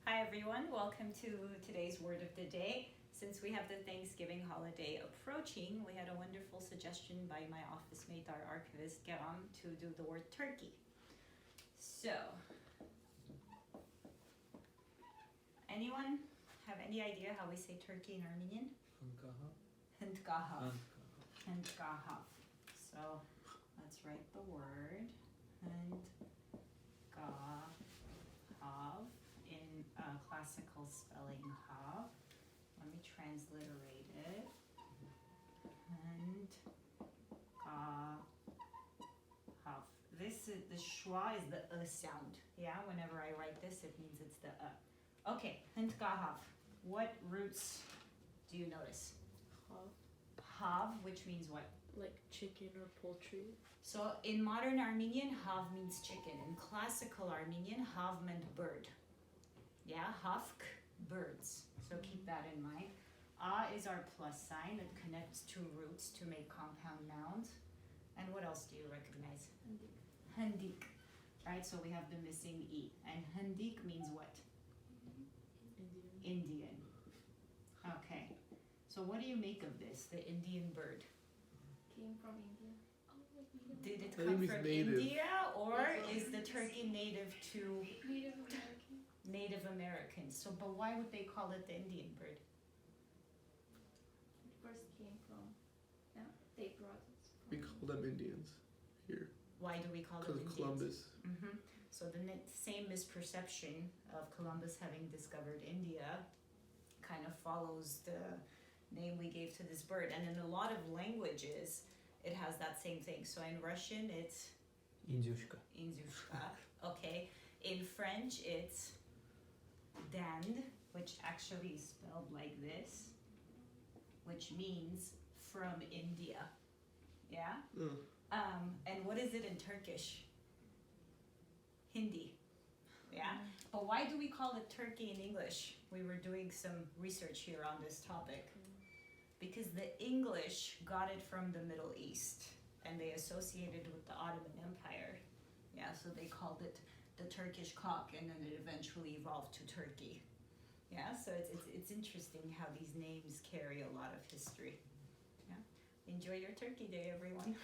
Hi everyone, welcome to today's word of the day. Since we have the Thanksgiving holiday approaching, we had a wonderful suggestion by my office mate, our archivist Geram, to do the word turkey. So, anyone have any idea how we say turkey in Armenian? Hntgahav. Hntgahav. So, let's write the word Hntgahav in classical spelling hav. Let me transliterate it. Hntgahav. This is the schwa is the sound. Yeah, whenever I write this, it means it's the Okay, Hntgahav. What roots do you notice? Hav. Hav, which means what? Like chicken or poultry. So in modern Armenian, hav means chicken. In classical Armenian, hav meant bird. Yeah, havk, birds. So keep that in mind. A is our plus sign that connects two roots to make compound nouns. And what else do you recognize? Handik. Right, so we have the missing E. And handik means what? Indian. Okay. So what do you make of this, the Indian bird? Came from India. Did it come from India, or is the turkey native to Native American. Native Americans? So, but why would they call it the Indian bird? It first came from. Yeah, they brought it. We call them Indians here. Why do we call them Because Indians? Columbus. Mm-hmm. So the same misperception of Columbus having discovered India kind of follows the name we gave to this bird. And in a lot of languages, it has that same thing. So in Russian, it's Indyushka. Indyushka. Okay. In French, it's dinde, which actually is spelled like this, which means from India. Yeah? And what is it in Turkish? Hindi. Yeah? But why do we call it turkey in English? We were doing some research here on this topic. Because the English got it from the Middle East and they associated with the Ottoman Empire. Yeah, so they called it the Turkish cock, and then it eventually evolved to turkey. Yeah, so it's interesting how these names carry a lot of history. Yeah. Enjoy your turkey day, everyone.